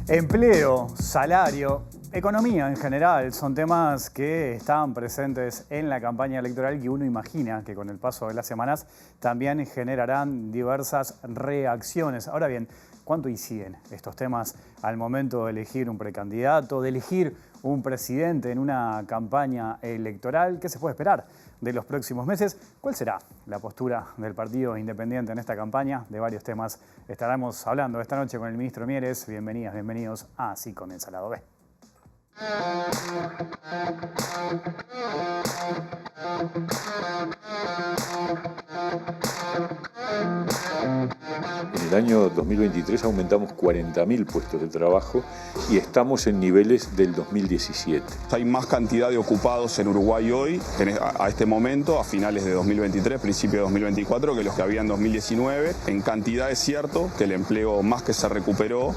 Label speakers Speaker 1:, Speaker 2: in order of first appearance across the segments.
Speaker 1: Empleo, salario, economía en general son temas que estaban presentes en la campaña electoral que uno imagina que con el paso de las semanas también generarán diversas reacciones. Ahora bien, ¿cuánto inciden estos temas al momento de elegir un precandidato, de elegir un presidente en una campaña electoral? ¿Qué se puede esperar de los próximos meses? ¿Cuál será la postura del Partido Independiente en esta campaña? De varios temas estaremos hablando esta noche con el ministro Mieres. Bienvenidas, bienvenidos a Así Comienza el Lado B.
Speaker 2: En el año 2023 aumentamos 40.000 puestos de trabajo y estamos en niveles del 2017.
Speaker 3: Hay más cantidad de ocupados en Uruguay hoy, a este momento, a finales de 2023, principio de 2024, que los que había en 2019. En cantidad es cierto que el empleo más que se recuperó.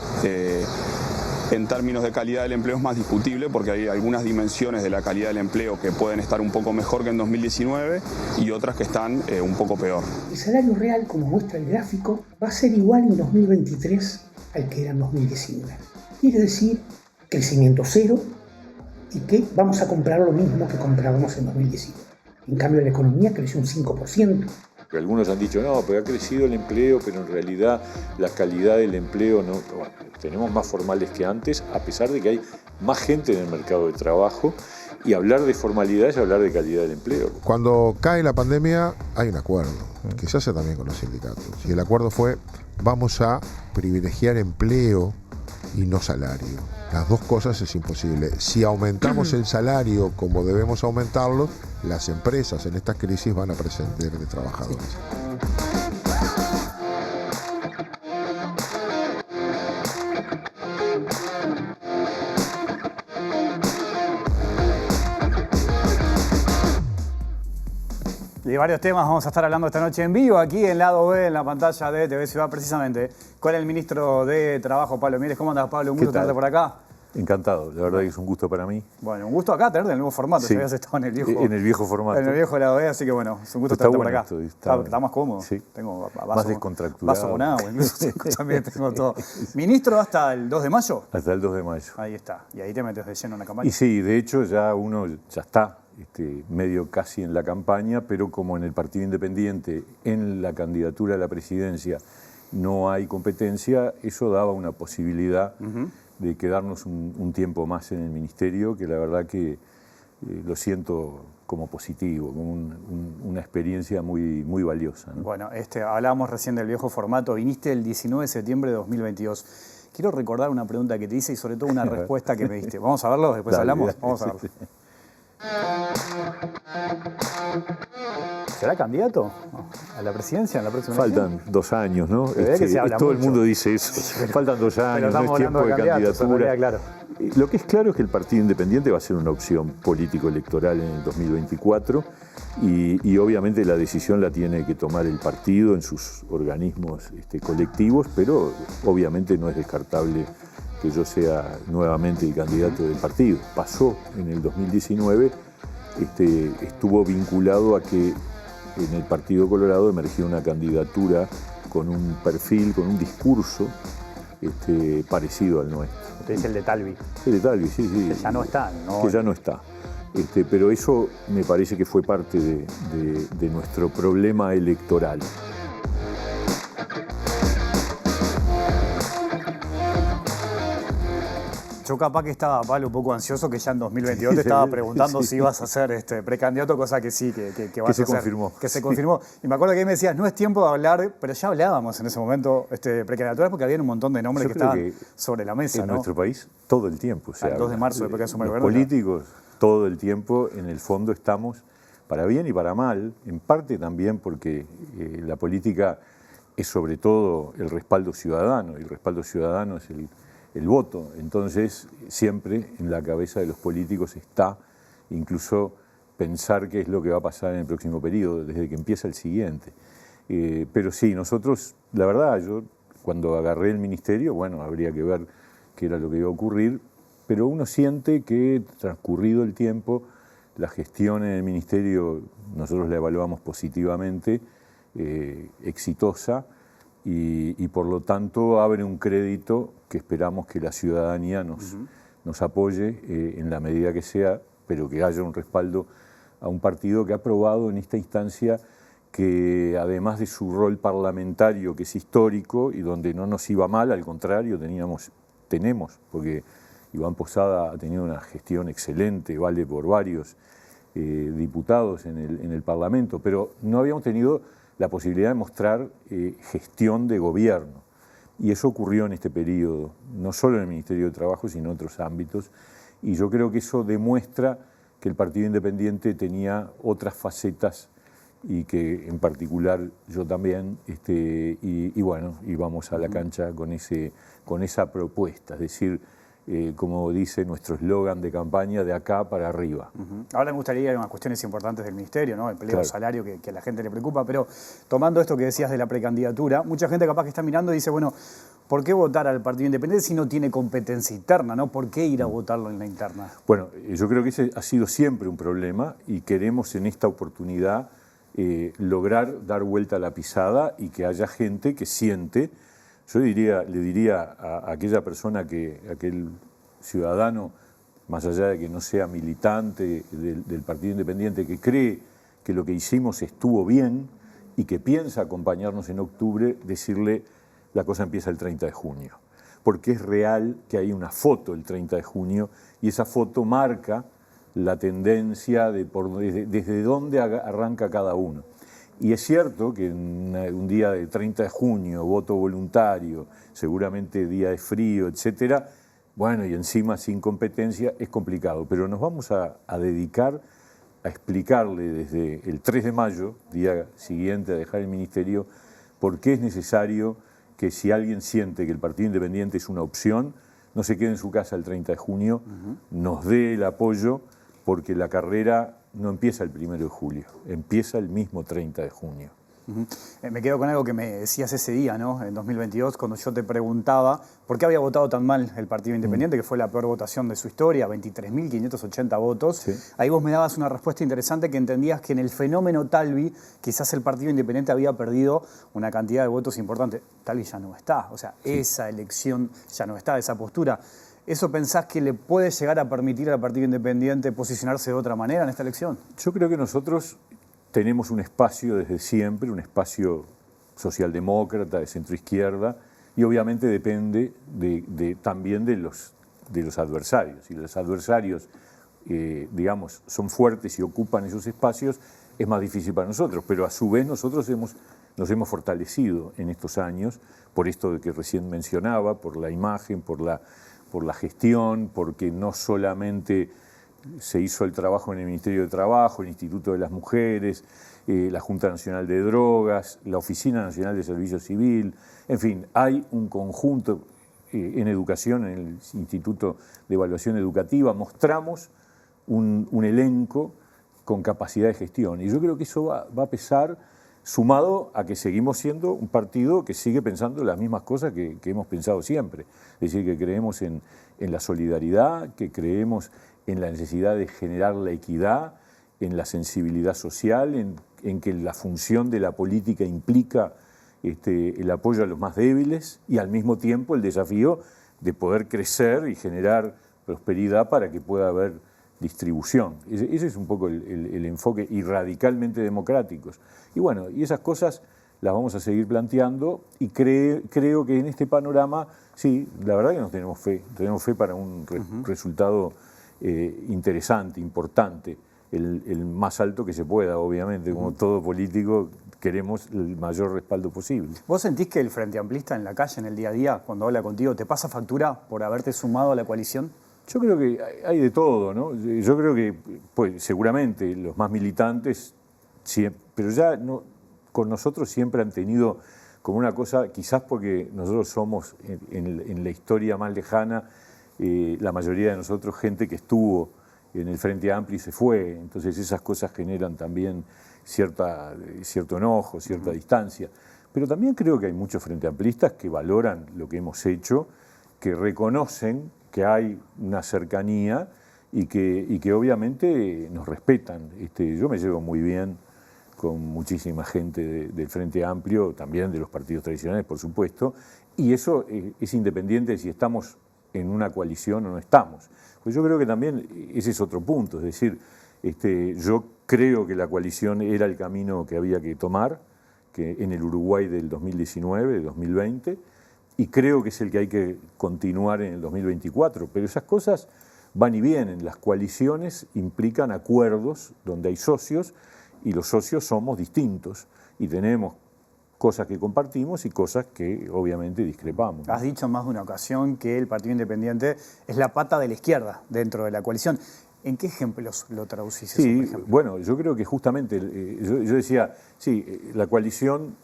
Speaker 3: En términos de calidad del empleo es más discutible porque hay algunas dimensiones de la calidad del empleo que pueden estar un poco mejor que en 2019 y otras que están un poco peor.
Speaker 4: El salario real, como muestra el gráfico, va a ser igual en 2023 al que era en 2019. Quiere decir crecimiento cero y que vamos a comprar lo mismo que comprábamos en 2019. En cambio, la economía creció un 5%.
Speaker 2: Algunos han dicho, no, pero ha crecido el empleo, pero en realidad la calidad del empleo no. Bueno, tenemos más formales que antes, a pesar de que hay más gente en el mercado de trabajo, y hablar de formalidad es hablar de calidad del empleo.
Speaker 5: Cuando cae la pandemia hay un acuerdo, que se hace también con los sindicatos. Y el acuerdo fue, vamos a privilegiar empleo y no salario. Las dos cosas es imposible. Si aumentamos el salario como debemos aumentarlo, las empresas en esta crisis van a prescindir de trabajadores.
Speaker 1: De varios temas vamos a estar hablando esta noche en vivo, aquí en Lado B, en la pantalla de TV Ciudad, precisamente con el ministro de Trabajo, Pablo Mieres. ¿Cómo andas, Pablo? Un gusto tenerte por acá.
Speaker 2: Encantado, la verdad que es un gusto para mí.
Speaker 1: Bueno, un gusto acá tenerte en el nuevo formato.
Speaker 2: Sí.
Speaker 1: Ya habías estado en el viejo
Speaker 2: formato.
Speaker 1: En el viejo Lado B, así que bueno, es un gusto tenerte por acá.
Speaker 2: Está
Speaker 1: más cómodo.
Speaker 2: Sí.
Speaker 1: Tengo
Speaker 2: más descontracturado.
Speaker 1: Vaso con agua, incluso también tengo todo. Ministro, ¿hasta el 2 de mayo?
Speaker 2: Hasta el 2 de mayo.
Speaker 1: Ahí está. Y ahí te metes de lleno en la campaña.
Speaker 2: Y sí, de hecho ya uno ya está medio casi en la campaña, pero como en el Partido Independiente, en la candidatura a la presidencia, no hay competencia, eso daba una posibilidad de quedarnos un tiempo más en el ministerio, que la verdad que lo siento como positivo, como una experiencia muy, muy valiosa, ¿no?
Speaker 1: Bueno, hablábamos recién del viejo formato, viniste el 19 de septiembre de 2022. Quiero recordar una pregunta que te hice y sobre todo una respuesta que me diste. ¿Vamos a verlo? Después hablamos. Vamos a verlo. Sí. ¿Será candidato a la presidencia en la próxima
Speaker 2: elección? Faltan 2 años, ¿no? Todo el mundo dice eso. Faltan 2 años, no es tiempo de candidatura.
Speaker 1: Claro.
Speaker 2: Lo que es claro es que el Partido Independiente va a ser una opción político-electoral en el 2024 y obviamente la decisión la tiene que tomar el partido en sus organismos colectivos, pero obviamente no es descartable que yo sea nuevamente el candidato del partido. Pasó en el 2019, estuvo vinculado a que en el Partido Colorado emergió una candidatura con un perfil, con un discurso parecido al nuestro.
Speaker 1: Es el de Talvi.
Speaker 2: El de Talvi, sí.
Speaker 1: Que ya no está, ¿no?
Speaker 2: Que ya no está. Pero eso me parece que fue parte de nuestro problema electoral.
Speaker 1: Yo capaz que estaba, Pablo, un poco ansioso, que ya en 2022 te estaba preguntando si ibas a ser precandidato, cosa que sí, que vas a ser.
Speaker 2: Confirmó.
Speaker 1: Que se confirmó. Y me acuerdo que ahí me decías, no es tiempo de hablar, pero ya hablábamos en ese momento precandidaturas porque había un montón de nombres que estaban sobre la mesa,
Speaker 2: en
Speaker 1: ¿no?
Speaker 2: nuestro país todo el tiempo.
Speaker 1: El 2 de marzo, después que asume el
Speaker 2: los
Speaker 1: gobierno.
Speaker 2: Políticos, todo el tiempo, en el fondo estamos, para bien y para mal, en parte también porque la política es sobre todo el respaldo ciudadano, y el respaldo ciudadano es el voto. Entonces, siempre en la cabeza de los políticos está incluso pensar qué es lo que va a pasar en el próximo periodo, desde que empieza el siguiente. Pero sí, nosotros, la verdad, yo cuando agarré el ministerio, bueno, habría que ver qué era lo que iba a ocurrir, pero uno siente que transcurrido el tiempo, la gestión en el ministerio nosotros la evaluamos positivamente, exitosa, y por lo tanto abre un crédito que esperamos que la ciudadanía nos apoye en la medida que sea, pero que haya un respaldo a un partido que ha probado en esta instancia que además de su rol parlamentario, que es histórico y donde no nos iba mal, al contrario, tenemos, porque Iván Posada ha tenido una gestión excelente, vale por varios diputados en el Parlamento, pero no habíamos tenido la posibilidad de mostrar gestión de gobierno. Y eso ocurrió en este periodo, no solo en el Ministerio de Trabajo, sino en otros ámbitos. Y yo creo que eso demuestra que el Partido Independiente tenía otras facetas y que en particular yo también, y bueno, íbamos a la cancha con esa propuesta, es decir, como dice nuestro eslogan de campaña, de acá para arriba.
Speaker 1: Ahora me gustaría ir a unas cuestiones importantes del Ministerio, ¿no? Empleo,
Speaker 2: claro,
Speaker 1: salario, que a la gente le preocupa, pero tomando esto que decías de la precandidatura, mucha gente capaz que está mirando y dice, bueno, ¿por qué votar al Partido Independiente si no tiene competencia interna, ¿no? ¿Por qué ir a votarlo en la interna?
Speaker 2: Bueno, yo creo que ese ha sido siempre un problema y queremos en esta oportunidad lograr dar vuelta a la pisada y que haya gente que siente. Yo le diría a aquella persona, aquel ciudadano, más allá de que no sea militante del Partido Independiente, que cree que lo que hicimos estuvo bien y que piensa acompañarnos en octubre, decirle la cosa empieza el 30 de junio. Porque es real que hay una foto el 30 de junio y esa foto marca la tendencia desde dónde arranca cada uno. Y es cierto que un día de 30 de junio, voto voluntario, seguramente día de frío, etcétera, bueno, y encima sin competencia, es complicado. Pero nos vamos a dedicar a explicarle desde el 3 de mayo, día siguiente a dejar el ministerio, por qué es necesario que si alguien siente que el Partido Independiente es una opción, no se quede en su casa el 30 de junio, nos dé el apoyo, porque la carrera no empieza el 1 de julio, empieza el mismo 30 de junio.
Speaker 1: Me quedo con algo que me decías ese día, ¿no? En 2022, cuando yo te preguntaba por qué había votado tan mal el Partido Independiente, que fue la peor votación de su historia, 23.580 votos. Sí. Ahí vos me dabas una respuesta interesante, que entendías que en el fenómeno Talvi quizás el Partido Independiente había perdido una cantidad de votos importante. Talvi ya no está, o sea, esa elección ya no está, esa postura. ¿Eso pensás que le puede llegar a permitir al Partido Independiente posicionarse de otra manera en esta elección?
Speaker 2: Yo creo que nosotros tenemos un espacio desde siempre, un espacio socialdemócrata, de centroizquierda, y obviamente depende también de los adversarios. Si los adversarios, digamos, son fuertes y ocupan esos espacios, es más difícil para nosotros, pero a su vez nosotros nos hemos fortalecido en estos años, por esto de que recién mencionaba, por la imagen, por la gestión, porque no solamente se hizo el trabajo en el Ministerio de Trabajo, el Instituto de las Mujeres, la Junta Nacional de Drogas, la Oficina Nacional de Servicio Civil, en fin, hay un conjunto en educación, en el Instituto de Evaluación Educativa, mostramos un elenco con capacidad de gestión y yo creo que eso va a pesar, sumado a que seguimos siendo un partido que sigue pensando las mismas cosas que hemos pensado siempre. Es decir, que creemos en la solidaridad, que creemos en la necesidad de generar la equidad, en la sensibilidad social, en que la función de la política implica el apoyo a los más débiles y al mismo tiempo el desafío de poder crecer y generar prosperidad para que pueda haber distribución. Ese es un poco el enfoque, y radicalmente democráticos. Y bueno, y esas cosas las vamos a seguir planteando y creo que en este panorama, sí, la verdad que nos tenemos fe para un resultado interesante, importante, el más alto que se pueda, obviamente, como todo político queremos el mayor respaldo posible.
Speaker 1: ¿Vos sentís que el Frente Amplista en la calle, en el día a día, cuando habla contigo, te pasa factura por haberte sumado a la coalición?
Speaker 2: Yo creo que hay de todo, ¿no? Yo creo que, pues, seguramente los más militantes, pero ya no, con nosotros siempre han tenido como una cosa, quizás porque nosotros somos en la historia más lejana, la mayoría de nosotros gente que estuvo en el Frente Amplio y se fue, entonces esas cosas generan también cierto enojo, cierta distancia. Pero también creo que hay muchos Frente Amplistas que valoran lo que hemos hecho, que reconocen que hay una cercanía y que obviamente nos respetan. Yo me llevo muy bien con muchísima gente del Frente Amplio, también de los partidos tradicionales, por supuesto, y eso es independiente de si estamos en una coalición o no estamos. Pues yo creo que también ese es otro punto, es decir, yo creo que la coalición era el camino que había que tomar, que en el Uruguay del 2019, del 2020, y creo que es el que hay que continuar en el 2024, pero esas cosas van y vienen. Las coaliciones implican acuerdos donde hay socios y los socios somos distintos y tenemos cosas que compartimos y cosas que obviamente discrepamos.
Speaker 1: Has dicho en más de una ocasión que el Partido Independiente es la pata de la izquierda dentro de la coalición. ¿En qué ejemplos lo traducís eso,
Speaker 2: Sí,
Speaker 1: por ejemplo?
Speaker 2: bueno, yo creo que justamente, yo decía, sí, la coalición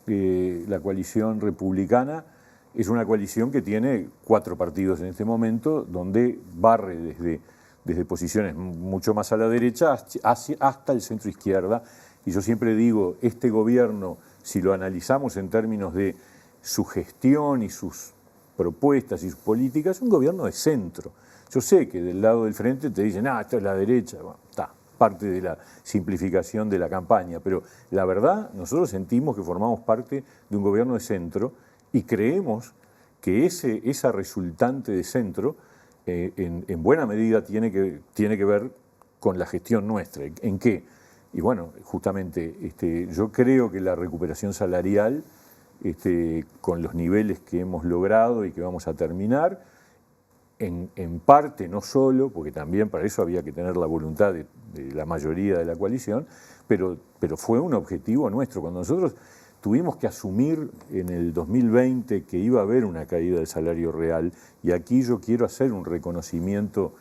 Speaker 2: republicana es una coalición que tiene 4 partidos en este momento, donde barre desde posiciones mucho más a la derecha hasta el centro izquierda. Y yo siempre digo, este gobierno, si lo analizamos en términos de su gestión y sus propuestas y sus políticas, es un gobierno de centro. Yo sé que del lado del frente te dicen, esto es la derecha, bueno, está, parte de la simplificación de la campaña, pero la verdad, nosotros sentimos que formamos parte de un gobierno de centro y creemos que esa resultante de centro en buena medida tiene que ver con la gestión nuestra. ¿En qué? Y bueno, justamente yo creo que la recuperación salarial, con los niveles que hemos logrado y que vamos a terminar, en parte, no solo, porque también para eso había que tener la voluntad de la mayoría de la coalición, pero fue un objetivo nuestro. Cuando nosotros tuvimos que asumir en el 2020 que iba a haber una caída del salario real, y aquí yo quiero hacer un reconocimiento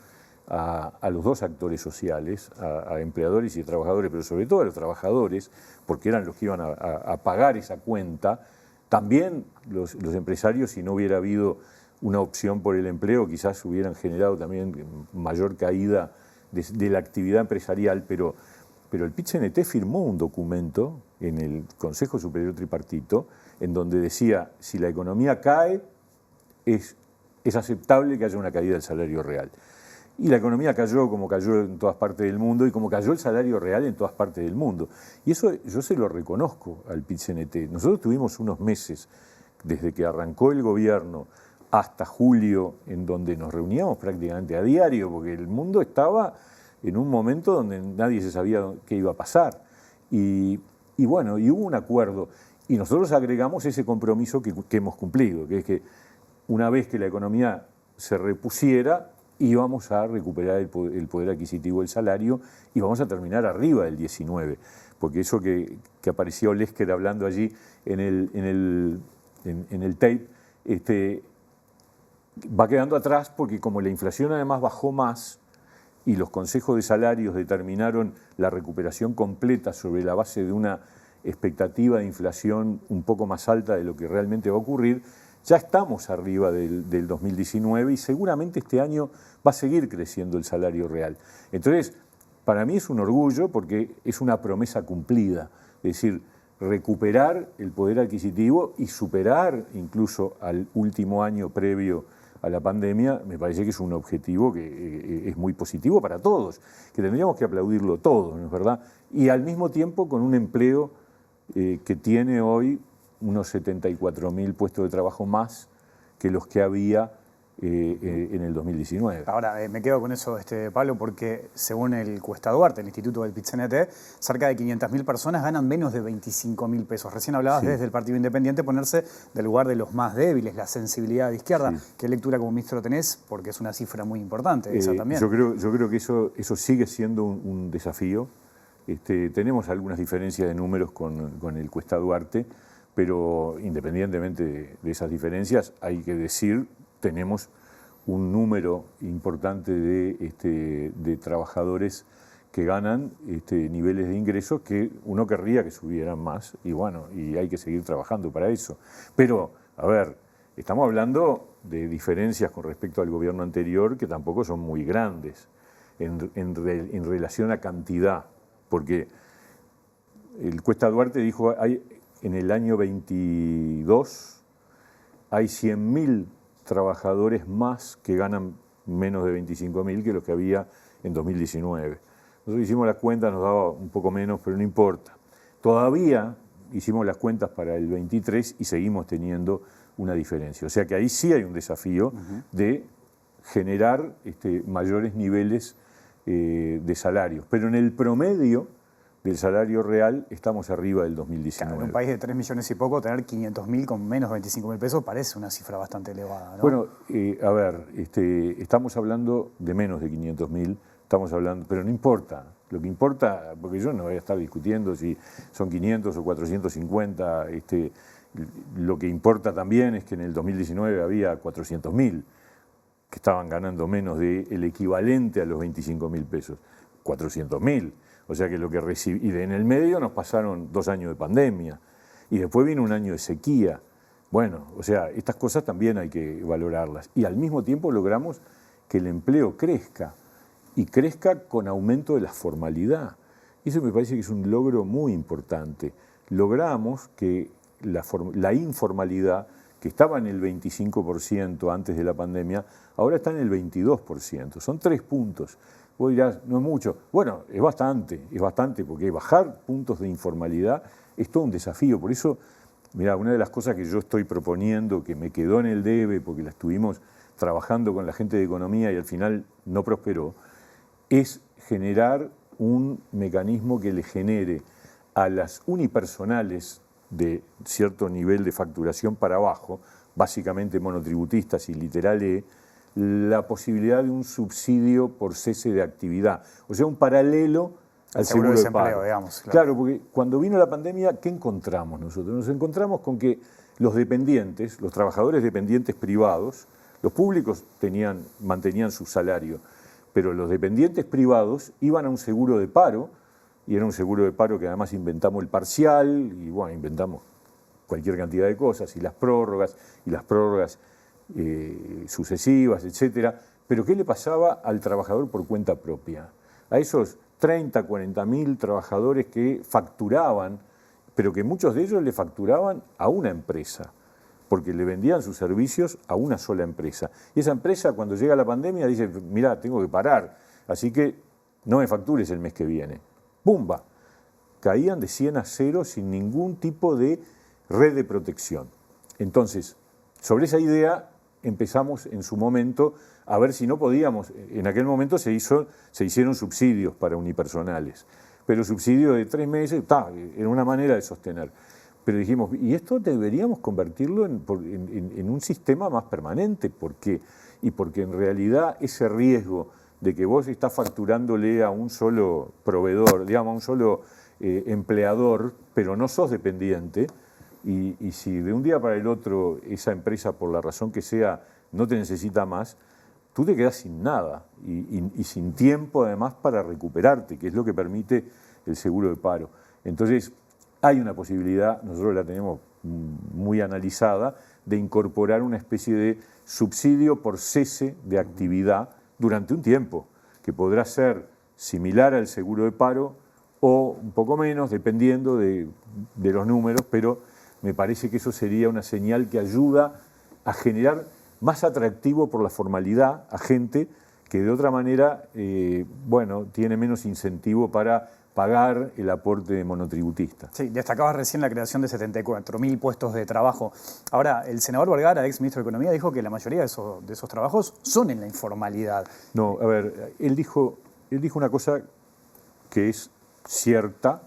Speaker 2: a los dos actores sociales, a empleadores y trabajadores, pero sobre todo a los trabajadores, porque eran los que iban a pagar esa cuenta. También los empresarios, si no hubiera habido una opción por el empleo, quizás hubieran generado también mayor caída de la actividad empresarial, pero el PIT-CNT firmó un documento en el Consejo Superior Tripartito en donde decía, si la economía cae, es aceptable que haya una caída del salario real. Y la economía cayó como cayó en todas partes del mundo y como cayó el salario real en todas partes del mundo. Y eso yo se lo reconozco al PIT-CNT. Nosotros tuvimos unos meses, desde que arrancó el gobierno hasta julio, en donde nos reuníamos prácticamente a diario, porque el mundo estaba en un momento donde nadie se sabía qué iba a pasar. Y bueno, y hubo un acuerdo. Y nosotros agregamos ese compromiso que hemos cumplido, que es que una vez que la economía se repusiera, íbamos a recuperar el poder adquisitivo del salario y vamos a terminar arriba del 19. Porque eso que apareció Lesker hablando allí en el tape, va quedando atrás porque como la inflación además bajó más y los consejos de salarios determinaron la recuperación completa sobre la base de una expectativa de inflación un poco más alta de lo que realmente va a ocurrir, ya estamos arriba del 2019 y seguramente este año va a seguir creciendo el salario real. Entonces, para mí es un orgullo porque es una promesa cumplida, es decir, recuperar el poder adquisitivo y superar incluso al último año previo a la pandemia, me parece que es un objetivo que es muy positivo para todos, que tendríamos que aplaudirlo todos, ¿no es verdad? Y al mismo tiempo con un empleo que tiene hoy unos 74.000 puestos de trabajo más que los que había en el 2019.
Speaker 1: Ahora, me quedo con eso, Pablo, porque según el Cuesta Duarte, el Instituto del PIT-CNT, cerca de 500.000 personas ganan menos de 25.000 pesos. Recién hablabas desde el Partido Independiente ponerse del lugar de los más débiles, la sensibilidad de izquierda. Sí. ¿Qué lectura como ministro tenés? Porque es una cifra muy importante esa también.
Speaker 2: Yo creo que eso sigue siendo un desafío. Tenemos algunas diferencias de números con el Cuesta Duarte, pero independientemente de esas diferencias, hay que decir, tenemos un número importante de trabajadores que ganan niveles de ingresos que uno querría que subieran más y bueno, y hay que seguir trabajando para eso. Pero, a ver, estamos hablando de diferencias con respecto al gobierno anterior que tampoco son muy grandes en relación a cantidad, porque el Cuesta Duarte dijo, en el año 22 hay 100.000 trabajadores más que ganan menos de 25.000 que los que había en 2019. Nosotros hicimos la cuenta, nos daba un poco menos, pero no importa. Todavía hicimos las cuentas para el 23 y seguimos teniendo una diferencia. O sea que ahí sí hay un desafío de generar mayores niveles de salarios. Pero en el promedio del salario real estamos arriba del 2019.
Speaker 1: Claro, en un país de 3 millones y poco, tener 500.000 con menos de 25.000 pesos parece una cifra bastante elevada, ¿no?
Speaker 2: Bueno, a ver, estamos hablando de menos de 500.000, estamos hablando, pero no importa. Lo que importa, porque yo no voy a estar discutiendo si son 500 o 450, lo que importa también es que en el 2019 había 400.000 que estaban ganando menos del equivalente a los 25.000 pesos. 400.000. O sea que lo que recibí, y en el medio nos pasaron 2 años de pandemia, y después vino un año de sequía. Bueno, o sea, estas cosas también hay que valorarlas. Y al mismo tiempo logramos que el empleo crezca, y crezca con aumento de la formalidad. Eso me parece que es un logro muy importante. Logramos que la informalidad, que estaba en el 25% antes de la pandemia, ahora está en el 22%. Son 3 puntos. Vos dirás, no es mucho. Bueno, es bastante, porque bajar puntos de informalidad es todo un desafío. Por eso, mirá, una de las cosas que yo estoy proponiendo, que me quedó en el debe, porque la estuvimos trabajando con la gente de economía y al final no prosperó, es generar un mecanismo que le genere a las unipersonales de cierto nivel de facturación para abajo, básicamente monotributistas y literal E, la posibilidad de un subsidio por cese de actividad, o sea, un paralelo al seguro de paro.
Speaker 1: Digamos,
Speaker 2: claro, porque cuando vino la pandemia, ¿qué encontramos nosotros? Nos encontramos con que los dependientes, los trabajadores dependientes privados, los públicos mantenían su salario, pero los dependientes privados iban a un seguro de paro, y era un seguro de paro que además inventamos el parcial, y bueno, inventamos cualquier cantidad de cosas, y las prórrogas sucesivas, etcétera. Pero ¿qué le pasaba al trabajador por cuenta propia? A esos 30, 40.000 trabajadores que facturaban, pero que muchos de ellos le facturaban a una empresa, porque le vendían sus servicios a una sola empresa. Y esa empresa, cuando llega la pandemia, dice, mirá, tengo que parar, así que no me factures el mes que viene. ¡Pumba! Caían de 100 a 0 sin ningún tipo de red de protección. Entonces, sobre esa idea empezamos en su momento a ver si no podíamos. En aquel momento se hicieron subsidios para unipersonales, pero subsidios de 3 meses, era una manera de sostener. Pero dijimos, y esto deberíamos convertirlo en un sistema más permanente. ¿Por qué? Y porque en realidad ese riesgo de que vos estás facturándole a un solo proveedor, digamos, a un solo empleador, pero no sos dependiente, y si de un día para el otro esa empresa, por la razón que sea, no te necesita más, tú te quedás sin nada y sin tiempo además para recuperarte, que es lo que permite el seguro de paro. Entonces, hay una posibilidad, nosotros la tenemos muy analizada, de incorporar una especie de subsidio por cese de actividad durante un tiempo, que podrá ser similar al seguro de paro o un poco menos, dependiendo de los números, pero me parece que eso sería una señal que ayuda a generar más atractivo por la formalidad a gente que de otra manera, tiene menos incentivo para pagar el aporte de monotributista.
Speaker 1: Sí, destacabas recién la creación de 74.000 puestos de trabajo. Ahora, el senador Vergara, ex ministro de Economía, dijo que la mayoría de esos trabajos son en la informalidad.
Speaker 2: No, a ver, él dijo una cosa que es cierta,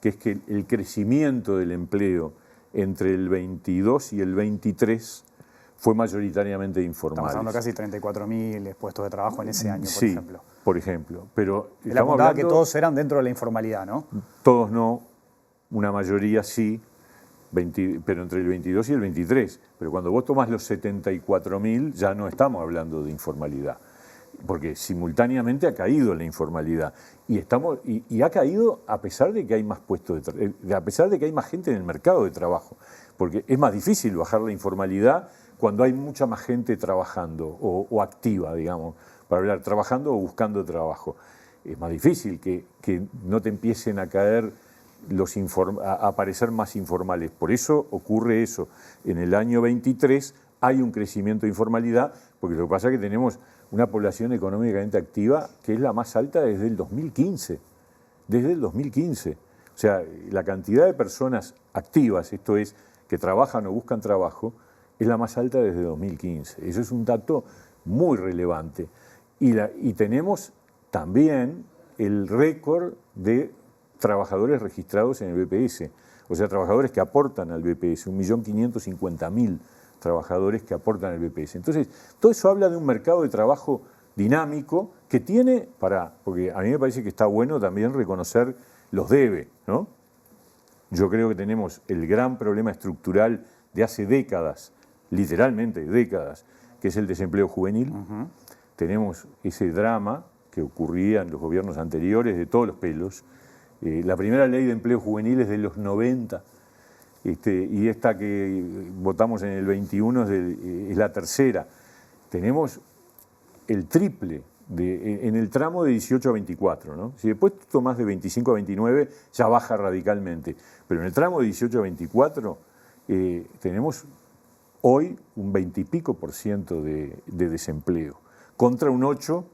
Speaker 2: que es que el crecimiento del empleo entre el 22 y el 23 fue mayoritariamente informal.
Speaker 1: Estamos hablando casi 34.000 puestos de trabajo en ese año, por ejemplo.
Speaker 2: Sí, por ejemplo. Pero
Speaker 1: él apuntaba que todos eran dentro de la informalidad, ¿no?
Speaker 2: Todos no, una mayoría sí, pero entre el 22 y el 23. Pero cuando vos tomás los 74.000, ya no estamos hablando de informalidad, porque simultáneamente ha caído la informalidad. Y ha caído a pesar de que hay más puestos a pesar de que hay más gente en el mercado de trabajo. Porque es más difícil bajar la informalidad cuando hay mucha más gente trabajando o activa, digamos, para hablar, trabajando o buscando trabajo. Es más difícil que no te empiecen a caer a aparecer más informales. Por eso ocurre eso. En el año 23 hay un crecimiento de informalidad, porque lo que pasa es que tenemos una población económicamente activa que es la más alta desde el 2015. Desde el 2015. O sea, la cantidad de personas activas, esto es, que trabajan o buscan trabajo, es la más alta desde 2015. Eso es un dato muy relevante. Y tenemos también el récord de trabajadores registrados en el BPS, o sea, trabajadores que aportan al BPS, 1.550.000 trabajadores que aportan al BPS. Entonces, todo eso habla de un mercado de trabajo dinámico que tiene, porque a mí me parece que está bueno también reconocer los debe, ¿no? Yo creo que tenemos el gran problema estructural de hace décadas, literalmente décadas, que es el desempleo juvenil. Tenemos ese drama que ocurría en los gobiernos anteriores de todos los pelos. La primera ley de empleo juvenil es de los 90, y esta que votamos en el 21 es la tercera. Tenemos el triple en el tramo de 18 a 24, ¿no? Si después tú tomás de 25 a 29, ya baja radicalmente. Pero en el tramo de 18 a 24 tenemos hoy un 20 y pico % de desempleo, contra un 8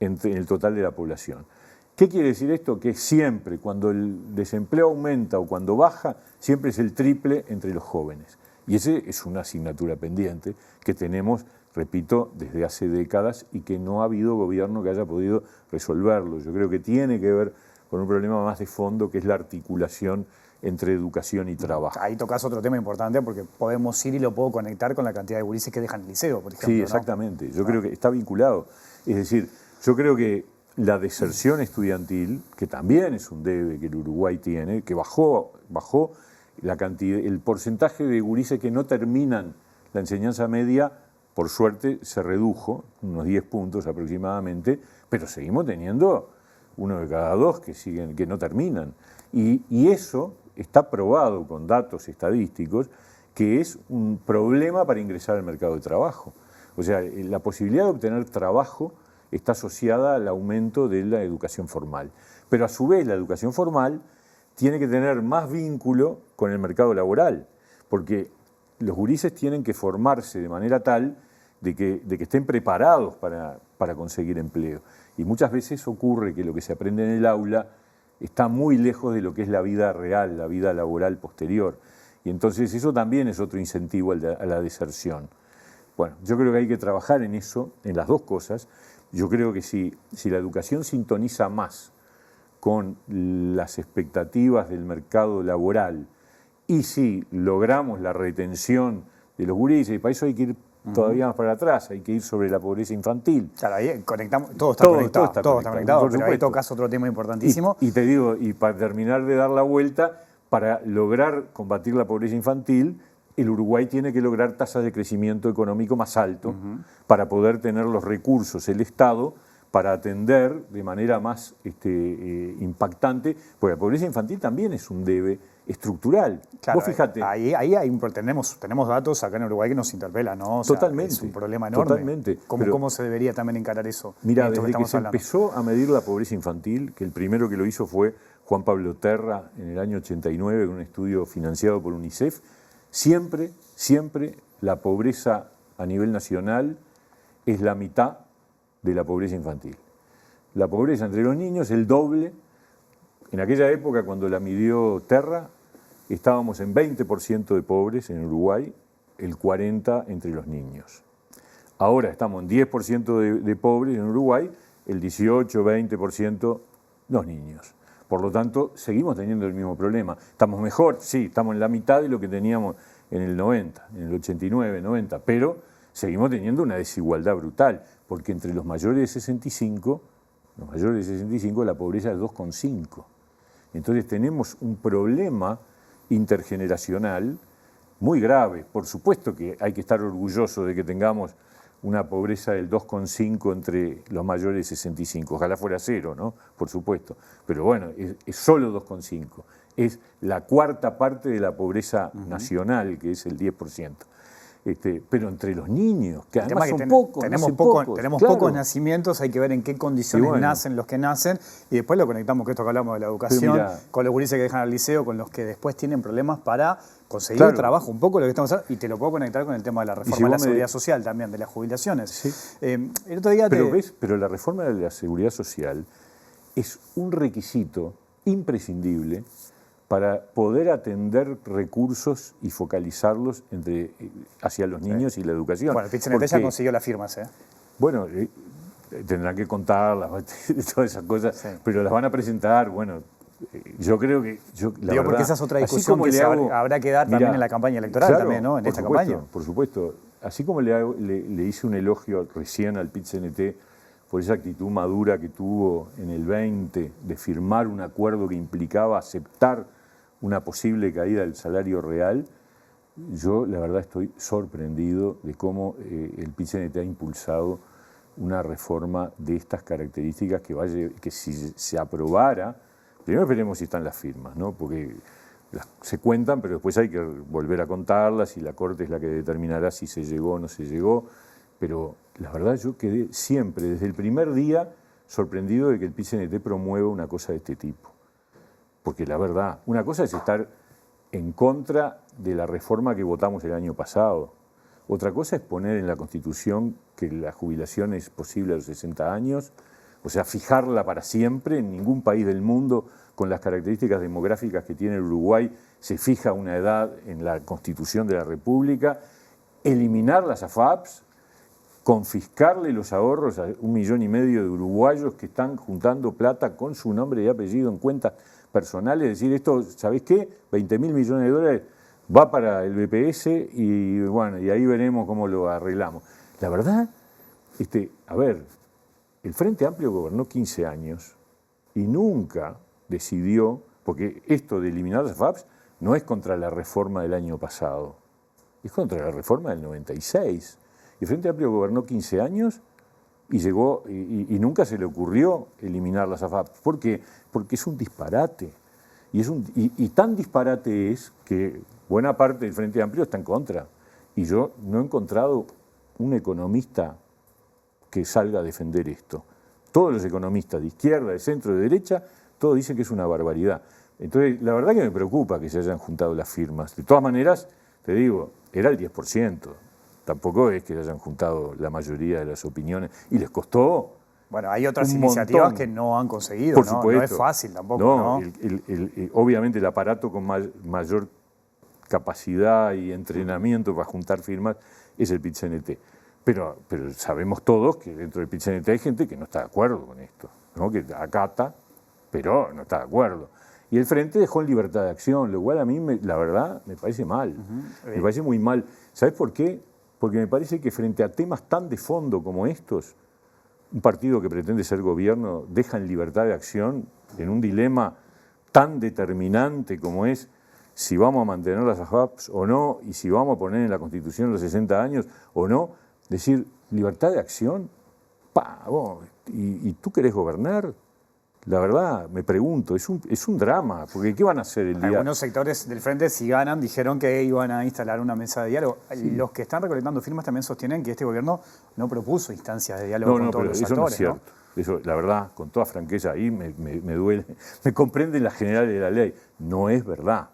Speaker 2: en el total de la población. ¿Qué quiere decir esto? Que siempre, cuando el desempleo aumenta o cuando baja, siempre es el triple entre los jóvenes. Y ese es una asignatura pendiente que tenemos, repito, desde hace décadas y que no ha habido gobierno que haya podido resolverlo. Yo creo que tiene que ver con un problema más de fondo, que es la articulación entre educación y trabajo.
Speaker 1: Ahí tocas otro tema importante porque podemos ir y lo puedo conectar con la cantidad de gurises que dejan el liceo, por ejemplo.
Speaker 2: Sí, exactamente. ¿No? Yo creo que está vinculado. Es decir, yo creo que la deserción estudiantil, que también es un debe que el Uruguay tiene, que bajó la cantidad, el porcentaje de gurises que no terminan la enseñanza media, por suerte se redujo, unos 10 puntos aproximadamente, pero seguimos teniendo 1 de cada 2 que no terminan. Y eso está probado con datos estadísticos que es un problema para ingresar al mercado de trabajo. O sea, la posibilidad de obtener trabajo está asociada al aumento de la educación formal. Pero a su vez la educación formal tiene que tener más vínculo con el mercado laboral, porque los gurises tienen que formarse de manera tal de que estén preparados para conseguir empleo. Y muchas veces ocurre que lo que se aprende en el aula está muy lejos de lo que es la vida real, la vida laboral posterior. Y entonces eso también es otro incentivo a la deserción. Bueno, yo creo que hay que trabajar en eso, en las dos cosas. Yo creo que si la educación sintoniza más con las expectativas del mercado laboral y si logramos la retención de los gurises, y para eso hay que ir todavía más para atrás, hay que ir sobre la pobreza infantil.
Speaker 1: Claro, ahí conectamos, todo está conectado, pero ahí tocas otro tema importantísimo.
Speaker 2: Y te digo, y para terminar de dar la vuelta, para lograr combatir la pobreza infantil, el Uruguay tiene que lograr tasas de crecimiento económico más alto para poder tener los recursos, el Estado, para atender de manera más impactante, porque la pobreza infantil también es un debe estructural.
Speaker 1: Claro,
Speaker 2: vos fíjate.
Speaker 1: Ahí tenemos datos acá en Uruguay que nos interpelan, ¿no? O sea,
Speaker 2: totalmente.
Speaker 1: Es un problema enorme.
Speaker 2: Totalmente.
Speaker 1: ¿Cómo se debería también encarar eso?
Speaker 2: Mira, desde que se empezó a medir la pobreza infantil, que el primero que lo hizo fue Juan Pablo Terra en el año 89, con un estudio financiado por UNICEF, siempre la pobreza a nivel nacional es la mitad de la pobreza infantil. La pobreza entre los niños, el doble. En aquella época, cuando la midió Terra, estábamos en 20% de pobres en Uruguay, el 40% entre los niños. Ahora estamos en 10% de pobres en Uruguay, el 18-20% los niños. Por lo tanto, seguimos teniendo el mismo problema. ¿Estamos mejor? Sí, estamos en la mitad de lo que teníamos en el 90, en el 89, 90, pero seguimos teniendo una desigualdad brutal, porque entre los mayores de 65, la pobreza es 2,5. Entonces tenemos un problema intergeneracional muy grave. Por supuesto que hay que estar orgulloso de que tengamos una pobreza del 2,5 entre los mayores de 65. Ojalá fuera 0, ¿no? Por supuesto. Pero bueno, es solo 2,5. Es la cuarta parte de la pobreza nacional, que es el 10%. Pero entre los niños, que además son pocos,
Speaker 1: tenemos pocos nacimientos, hay que ver en qué condiciones nacen los que nacen, y después lo conectamos con esto que hablamos de la educación, con los gurises que dejan al liceo, con los que después tienen problemas para conseguir trabajo, un poco lo que estamos hablando, y te lo puedo conectar con el tema de la reforma de la seguridad social también, de las jubilaciones. Sí. El otro día
Speaker 2: pero la reforma de la seguridad social es un requisito imprescindible para poder atender recursos y focalizarlos hacia los niños y la educación.
Speaker 1: Bueno, el PIT-CNT ya consiguió las firmas, ¿eh?
Speaker 2: Bueno, tendrán que contarlas, todas esas cosas, sí, pero las van a presentar, bueno, yo creo que... la verdad,
Speaker 1: porque esa es otra discusión que habrá que dar también en la campaña electoral,
Speaker 2: claro,
Speaker 1: también, ¿no? En esta
Speaker 2: supuesto,
Speaker 1: campaña.
Speaker 2: Por supuesto. Así como le hice un elogio recién al PIT-CNT por esa actitud madura que tuvo en el 20 de firmar un acuerdo que implicaba aceptar una posible caída del salario real, yo la verdad estoy sorprendido de cómo el PIT-CNT ha impulsado una reforma de estas características que si se aprobara, primero veremos si están las firmas, ¿no? Porque se cuentan, pero después hay que volver a contarlas y la Corte es la que determinará si se llegó o no se llegó. Pero la verdad yo quedé siempre, desde el primer día, sorprendido de que el PIT-CNT promueva una cosa de este tipo. Porque la verdad, una cosa es estar en contra de la reforma que votamos el año pasado. Otra cosa es poner en la Constitución que la jubilación es posible a los 60 años, o sea, fijarla para siempre. En ningún país del mundo, con las características demográficas que tiene el Uruguay, se fija una edad en la Constitución de la República. Eliminar las AFAPs, confiscarle los ahorros a 1,5 millones de uruguayos que están juntando plata con su nombre y apellido en cuentas personales, decir esto, ¿sabés qué? 20.000 millones de dólares va para el BPS y bueno, y ahí veremos cómo lo arreglamos. La verdad, a ver, el Frente Amplio gobernó 15 años y nunca decidió, porque esto de eliminar las FAPs no es contra la reforma del año pasado, es contra la reforma del 96. El Frente Amplio gobernó 15 años y llegó y nunca se le ocurrió eliminar las AFAP. ¿Por qué? Porque es un disparate. Y tan disparate es que buena parte del Frente Amplio está en contra. Y yo no he encontrado un economista que salga a defender esto. Todos los economistas de izquierda, de centro, de derecha, todos dicen que es una barbaridad. Entonces, la verdad que me preocupa que se hayan juntado las firmas. De todas maneras, te digo, era el 10%. Tampoco es que hayan juntado la mayoría de las opiniones. Y les costó.
Speaker 1: Bueno, hay otras iniciativas que no han conseguido,
Speaker 2: por supuesto.
Speaker 1: No es fácil tampoco, ¿no?
Speaker 2: Obviamente el aparato con mayor capacidad y entrenamiento para juntar firmas es el PIT-CNT. Pero sabemos todos que dentro del PIT-CNT hay gente que no está de acuerdo con esto, ¿no? Que acata, pero no está de acuerdo. Y el Frente dejó en libertad de acción, lo cual a mí, la verdad, me parece mal. Me parece muy mal. ¿Sabes por qué? Porque me parece que frente a temas tan de fondo como estos, un partido que pretende ser gobierno deja en libertad de acción en un dilema tan determinante como es si vamos a mantener las AFAPs o no, y si vamos a poner en la Constitución los 60 años o no. Decir, libertad de acción, ¿y tú querés gobernar? La verdad, me pregunto, es un drama, porque ¿qué van a hacer el día?
Speaker 1: Algunos sectores del Frente, si ganan, dijeron que iban a instalar una mesa de diálogo. Sí. Los que están recolectando firmas también sostienen que este gobierno no propuso instancias de diálogo con todos los actores.
Speaker 2: No es cierto. ¿No? Eso, la verdad, con toda franqueza, ahí me duele, me comprenden las generales de la ley. No es verdad.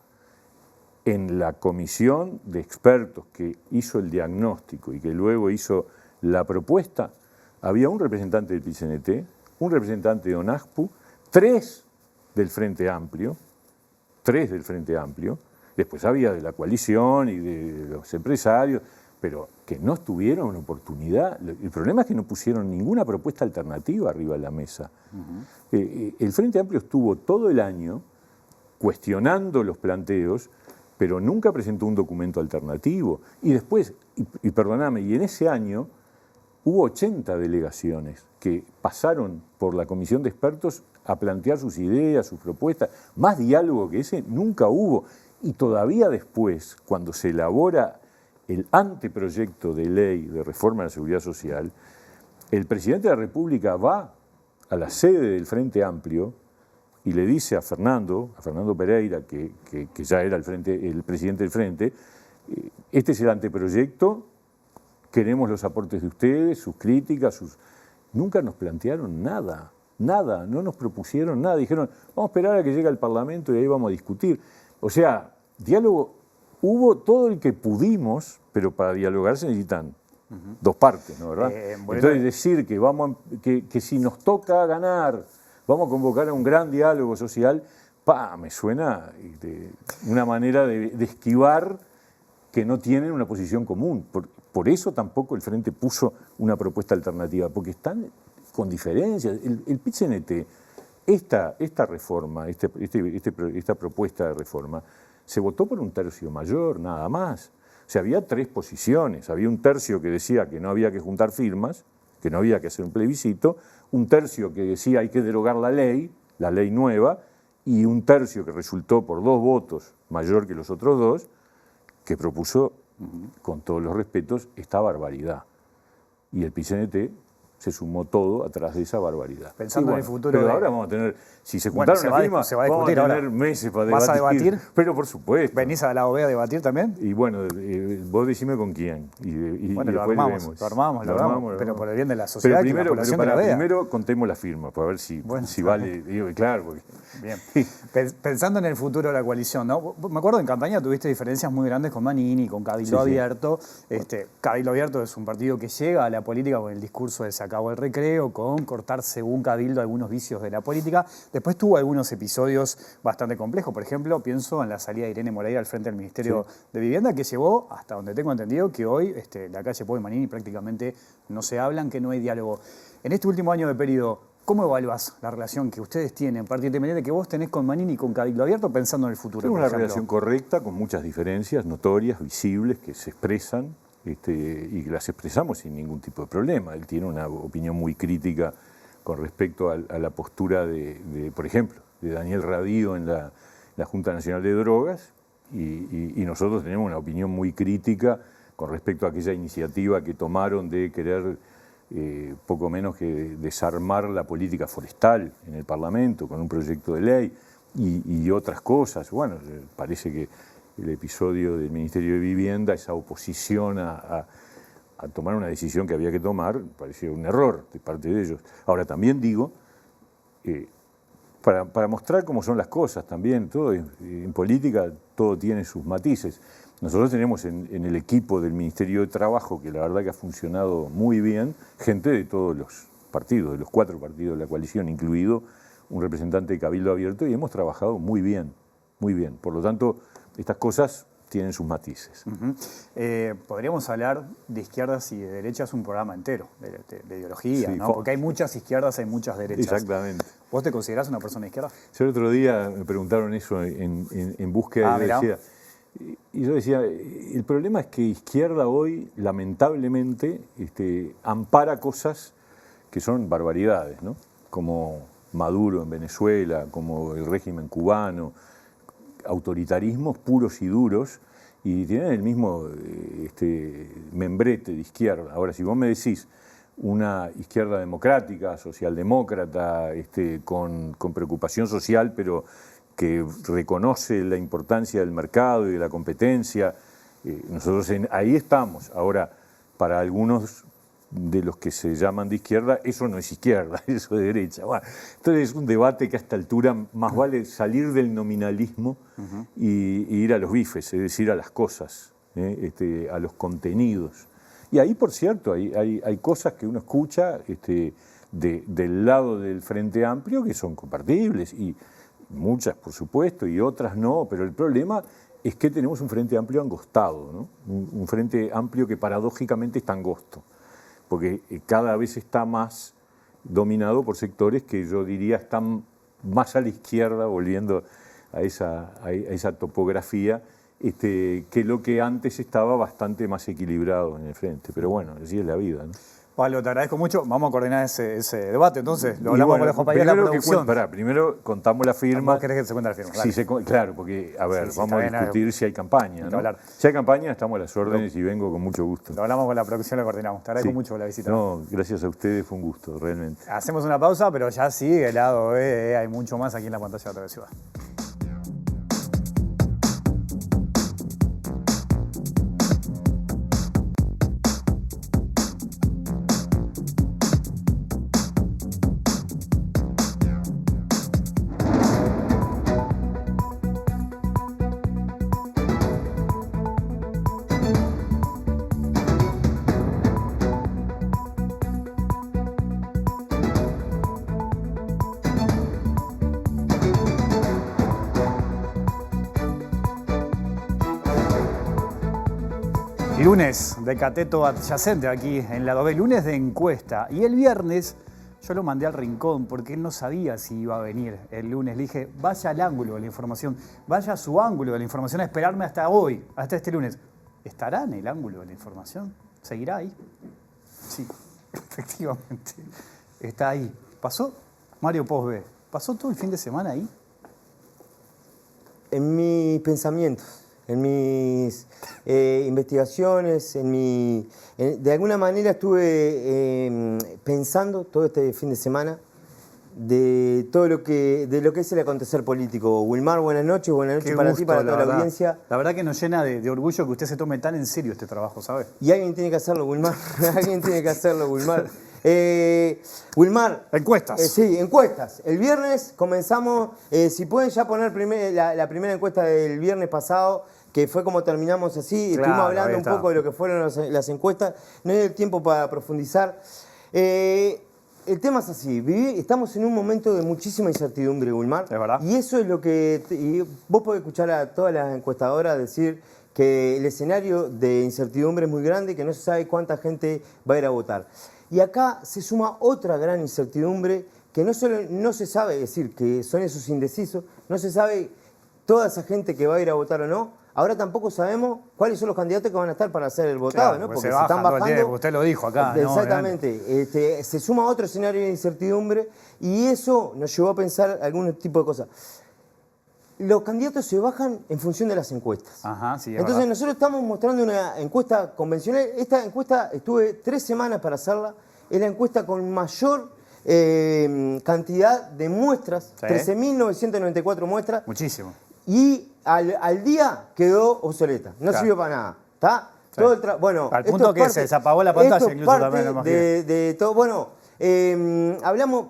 Speaker 2: En la comisión de expertos que hizo el diagnóstico y que luego hizo la propuesta, había un representante del PIT-CNT, un representante de ONASPU, 3 del Frente Amplio, después había de la coalición y de los empresarios, pero que no tuvieron oportunidad. El problema es que no pusieron ninguna propuesta alternativa arriba de la mesa. El Frente Amplio estuvo todo el año cuestionando los planteos, pero nunca presentó un documento alternativo. Y después, y perdóname, y en ese año hubo 80 delegaciones que pasaron por la comisión de expertos a plantear sus ideas, sus propuestas. Más diálogo que ese nunca hubo. Y todavía después, cuando se elabora el anteproyecto de ley de reforma de la Seguridad Social, el presidente de la República va a la sede del Frente Amplio y le dice a Fernando Pereira, que ya era el presidente del Frente, este es el anteproyecto, queremos los aportes de ustedes, sus críticas, Nunca nos plantearon nada, no nos propusieron nada, dijeron, vamos a esperar a que llegue al Parlamento y ahí vamos a discutir. O sea, diálogo, hubo todo el que pudimos, pero para dialogar se necesitan dos partes, ¿no? ¿Verdad? Entonces decir que si nos toca ganar, vamos a convocar a un gran diálogo social, me suena una manera de esquivar que no tienen una posición común. Por eso tampoco el Frente puso una propuesta alternativa, porque están con diferencias. El PIT-CNT, esta reforma, esta propuesta de reforma, se votó por un tercio mayor, nada más. O sea, había 3 posiciones. Había un tercio que decía que no había que juntar firmas, que no había que hacer un plebiscito, un tercio que decía hay que derogar la ley nueva, y un tercio que resultó por 2 votos mayor que los otros 2, que propuso, con todos los respetos, esta barbaridad. Y el PIT-CNT se sumó todo atrás de esa barbaridad.
Speaker 1: Pensando en el futuro.
Speaker 2: Pero ahora vamos a tener, si se juntaron las firmas,
Speaker 1: se va a discutir
Speaker 2: vamos a tener
Speaker 1: ahora.
Speaker 2: meses para
Speaker 1: ¿Vas
Speaker 2: debatir.
Speaker 1: a debatir?
Speaker 2: Pero por supuesto.
Speaker 1: ¿Venís a la OVE a debatir también?
Speaker 2: Y bueno, vos decime con quién. Y
Speaker 1: Bueno, lo
Speaker 2: después
Speaker 1: armamos,
Speaker 2: vemos.
Speaker 1: lo armamos, pero por el bien de la sociedad,
Speaker 2: pero primero,
Speaker 1: que la población de la vea.
Speaker 2: primero contemos las firmas, para ver si vale. Digo, claro, porque...
Speaker 1: Bien. Pensando en el futuro de la coalición, ¿no? Me acuerdo en campaña tuviste diferencias muy grandes con Manini, con Cabildo Abierto. Cabildo Abierto es un partido que llega a la política con el discurso de se acabó el recreo, con cortar según Cabildo algunos vicios de la política. Después tuvo algunos episodios bastante complejos. Por ejemplo, pienso en la salida de Irene Moreira al frente del Ministerio de Vivienda, que llevó, hasta donde tengo entendido, que hoy la calle Pau y Manini prácticamente no se hablan, que no hay diálogo. En este último año de periodo, ¿cómo evalúas la relación que ustedes tienen, Partido Independiente, que vos tenés con Manini y con Cabildo Abierto, pensando en el futuro?
Speaker 2: Tenemos una relación correcta, con muchas diferencias notorias, visibles, que se expresan y que las expresamos sin ningún tipo de problema. Él tiene una opinión muy crítica con respecto a la postura por ejemplo, de Daniel Radío en la Junta Nacional de Drogas, y nosotros tenemos una opinión muy crítica con respecto a aquella iniciativa que tomaron de querer poco menos que desarmar la política forestal en el Parlamento con un proyecto de ley y otras cosas. Bueno, parece que el episodio del Ministerio de Vivienda, esa oposición a tomar una decisión que había que tomar, parecía un error de parte de ellos. Ahora, también digo, para mostrar cómo son las cosas también, todo en política todo tiene sus matices. Nosotros tenemos en el equipo del Ministerio de Trabajo, que la verdad que ha funcionado muy bien, gente de todos los partidos, de los 4 partidos de la coalición, incluido un representante de Cabildo Abierto, y hemos trabajado muy bien, muy bien. Por lo tanto, estas cosas tienen sus matices.
Speaker 1: Podríamos hablar de izquierdas y de derechas un programa entero, de ideología,
Speaker 2: Sí,
Speaker 1: ¿no? Porque hay muchas izquierdas, hay muchas derechas.
Speaker 2: Exactamente.
Speaker 1: ¿Vos te considerás una persona de izquierda?
Speaker 2: Yo el otro día me preguntaron eso en búsqueda, y yo decía, el problema es que izquierda hoy, lamentablemente, ampara cosas que son barbaridades, ¿no? Como Maduro en Venezuela, como el régimen cubano, autoritarismos puros y duros, y tienen el mismo membrete de izquierda. Ahora, si vos me decís una izquierda democrática, socialdemócrata, con preocupación social, pero que reconoce la importancia del mercado y de la competencia, nosotros ahí estamos. Ahora, para algunos de los que se llaman de izquierda, eso no es izquierda, eso es derecha. Bueno, entonces es un debate que a esta altura más vale salir del nominalismo y ir a los bifes, es decir, a las cosas, a los contenidos. Y ahí, por cierto, hay cosas que uno escucha del lado del Frente Amplio que son compartibles, y muchas, por supuesto, y otras no, pero el problema es que tenemos un Frente Amplio angostado, ¿no? Un Frente Amplio que paradójicamente está angosto, porque cada vez está más dominado por sectores que yo diría están más a la izquierda, volviendo a esa topografía, que lo que antes estaba bastante más equilibrado en el frente. Pero bueno, así es la vida, ¿no?
Speaker 1: Pablo, te agradezco mucho. Vamos a coordinar ese debate, entonces. Lo hablamos con los compañeros de la producción.
Speaker 2: Primero contamos la firma.
Speaker 1: ¿Vos querés que se cuente la firma?
Speaker 2: Sí, claro, porque, a ver, vamos a discutir si hay campaña, ¿no? Si hay campaña, estamos a las órdenes y vengo con mucho gusto.
Speaker 1: Lo hablamos con la producción, lo coordinamos. Te agradezco mucho por la visita.
Speaker 2: No, gracias a ustedes, fue un gusto, realmente.
Speaker 1: Hacemos una pausa, pero ya sigue el lado B, hay mucho más aquí en la pantalla de TV Ciudad. Lunes de cateto adyacente aquí en la Adobe, lunes de encuesta. Y el viernes yo lo mandé al rincón porque él no sabía si iba a venir el lunes. Le dije, vaya al ángulo de la información, vaya a su ángulo de la información a esperarme hasta hoy, hasta este lunes. ¿Estará en el ángulo de la información? ¿Seguirá ahí? Sí, efectivamente. Está ahí. ¿Pasó? Mario Posbe, ¿pasó todo el fin de semana ahí?
Speaker 6: En mis pensamientos, en mis investigaciones, de alguna manera estuve pensando todo este fin de semana de lo que es el acontecer político. Wilmar, buenas noches para ti, para toda la audiencia.
Speaker 1: La verdad que nos llena de orgullo que usted se tome tan en serio este trabajo, ¿sabe?
Speaker 6: Y alguien tiene que hacerlo, Wilmar. Alguien tiene que hacerlo, Wilmar. Wilmar.
Speaker 1: Encuestas.
Speaker 6: Sí, encuestas. El viernes comenzamos, si pueden ya poner la primera encuesta del viernes pasado, que fue como terminamos así,
Speaker 1: claro,
Speaker 6: estuvimos hablando un poco de lo que fueron las encuestas, no hay el tiempo para profundizar. El tema es así, estamos en un momento de muchísima incertidumbre, Wilmar.
Speaker 1: Es verdad.
Speaker 6: Y eso es lo que... Y vos podés escuchar a todas las encuestadoras decir que el escenario de incertidumbre es muy grande, que no se sabe cuánta gente va a ir a votar. Y acá se suma otra gran incertidumbre que no solo no se sabe, es decir, que son esos indecisos, no se sabe toda esa gente que va a ir a votar o no. Ahora tampoco sabemos cuáles son los candidatos que van a estar para ser el votado,
Speaker 1: claro,
Speaker 6: ¿no? Porque
Speaker 1: se
Speaker 6: están
Speaker 1: todo el
Speaker 6: bajando.
Speaker 1: tiempo, usted lo dijo acá.
Speaker 6: Exactamente. Se suma otro escenario de incertidumbre y eso nos llevó a pensar algún tipo de cosas. Los candidatos se bajan en función de las encuestas.
Speaker 1: Ajá, sí,
Speaker 6: entonces
Speaker 1: verdad.
Speaker 6: nosotros estamos mostrando una encuesta convencional. Esta encuesta estuve 3 semanas para hacerla. Es la encuesta con mayor cantidad de muestras,
Speaker 1: sí.
Speaker 6: 13.994 muestras.
Speaker 1: Muchísimo.
Speaker 6: Y al día quedó obsoleta, no sirvió para nada. ¿Está?
Speaker 1: Sí.
Speaker 6: Bueno,
Speaker 1: al punto que se apagó la pantalla, incluso también lo imagino.
Speaker 6: de todo. Bueno, hablamos.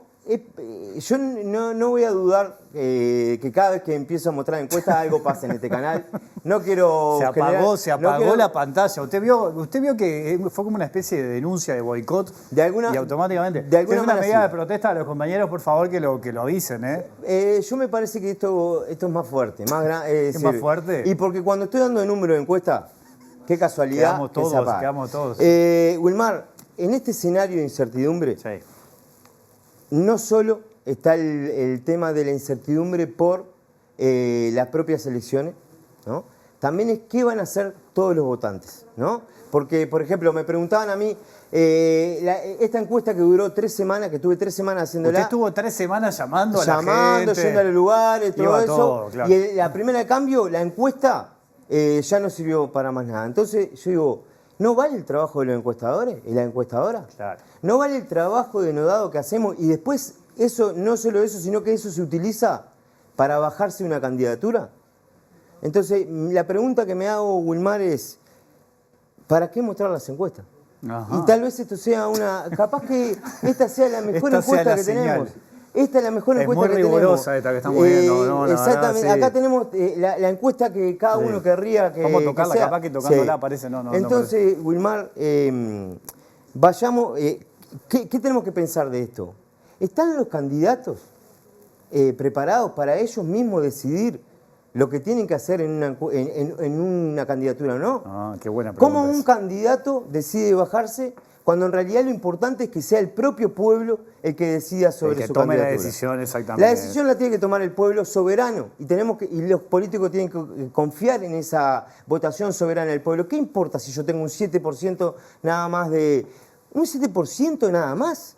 Speaker 6: Yo no voy a dudar que cada vez que empiezo a mostrar encuestas algo pasa en este canal. No quiero.
Speaker 1: Se apagó la pantalla. Usted vio que fue como una especie de denuncia de boicot y automáticamente.
Speaker 6: De alguna
Speaker 1: es una
Speaker 6: manera
Speaker 1: medida
Speaker 6: sí.
Speaker 1: de protesta a los compañeros, por favor, que lo avisen,
Speaker 6: Yo me parece que esto es más fuerte, más grande.
Speaker 1: ¿Es más fuerte?
Speaker 6: Y porque cuando estoy dando el número de encuesta, qué casualidad.
Speaker 1: Quedamos todos.
Speaker 6: Wilmar, en este escenario de incertidumbre.
Speaker 1: Sí.
Speaker 6: No solo está el tema de la incertidumbre por las propias elecciones, ¿no? También es qué van a hacer todos los votantes, ¿no? Porque, por ejemplo, me preguntaban a mí, esta encuesta que duró 3 semanas, que estuve 3 semanas haciéndola...
Speaker 1: Usted estuvo 3 semanas llamando a la gente.
Speaker 6: Yendo a los lugares, todo eso.
Speaker 1: Todo, claro.
Speaker 6: Y la primera de cambio, la encuesta, ya no sirvió para más nada. Entonces yo digo, ¿no vale el trabajo de los encuestadores y las encuestadoras?
Speaker 1: Claro.
Speaker 6: ¿No vale el trabajo denodado que hacemos? Y después, eso, no solo eso, sino que eso se utiliza para bajarse una candidatura. Entonces, la pregunta que me hago, Wilmar, es ¿para qué mostrar las encuestas?
Speaker 1: Ajá.
Speaker 6: Y tal vez esto sea capaz que esta sea la mejor encuesta que tenemos. Esta es la mejor encuesta que tenemos.
Speaker 1: Es muy rigurosa esta que estamos viendo.
Speaker 6: Exactamente.
Speaker 1: Verdad, sí.
Speaker 6: Acá tenemos la encuesta que cada uno querría que
Speaker 1: Vamos a tocarla,
Speaker 6: que sea.
Speaker 1: capaz que tocándola aparece. No.
Speaker 6: Entonces, Wilmar, vayamos... ¿qué tenemos que pensar de esto? ¿Están los candidatos preparados para ellos mismos decidir lo que tienen que hacer en una candidatura o no?
Speaker 1: Ah, qué buena pregunta.
Speaker 6: ¿Cómo un candidato decide bajarse cuando en realidad lo importante es que sea el propio pueblo el que decida sobre su candidatura?
Speaker 1: El que tome la decisión, exactamente.
Speaker 6: La decisión la tiene que tomar el pueblo soberano y los políticos tienen que confiar en esa votación soberana del pueblo. ¿Qué importa si yo tengo un 7% nada más de... ¿Un 7% nada más?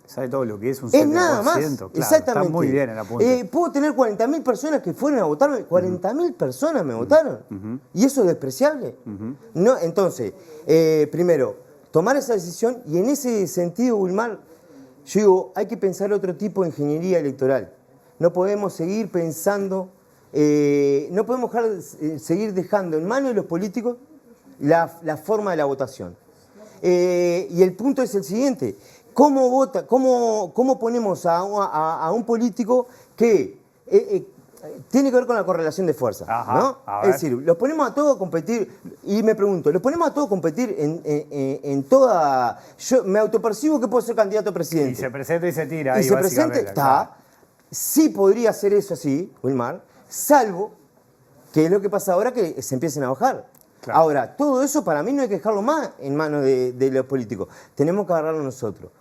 Speaker 1: ¿Sabe todo lo que es un 7%?
Speaker 6: Es nada más,
Speaker 1: claro,
Speaker 6: exactamente.
Speaker 1: Está muy bien el apunte.
Speaker 6: Puedo tener 40.000 personas que fueron a votarme. 40.000 personas me votaron. ¿Y eso es despreciable? No, entonces, primero, tomar esa decisión y en ese sentido, Wilmar, yo digo, hay que pensar otro tipo de ingeniería electoral. No podemos seguir pensando, no podemos seguir dejando en manos de los políticos la forma de la votación. Y el punto es el siguiente. ¿Cómo ponemos a un político que tiene que ver con la correlación de fuerzas?
Speaker 1: Ajá,
Speaker 6: ¿no? Es decir, los ponemos a todos a competir, y me pregunto, ¿los ponemos a todos a competir en toda... Yo me autopercibo que puedo ser candidato a presidente.
Speaker 1: Y se presenta y se tira.
Speaker 6: Y se presenta, está. Sí podría ser eso así, Wilmar, salvo que es lo que pasa ahora, que se empiecen a bajar.
Speaker 1: Claro.
Speaker 6: Ahora, todo eso para mí no hay que dejarlo más en manos de los políticos. Tenemos que agarrarlo nosotros.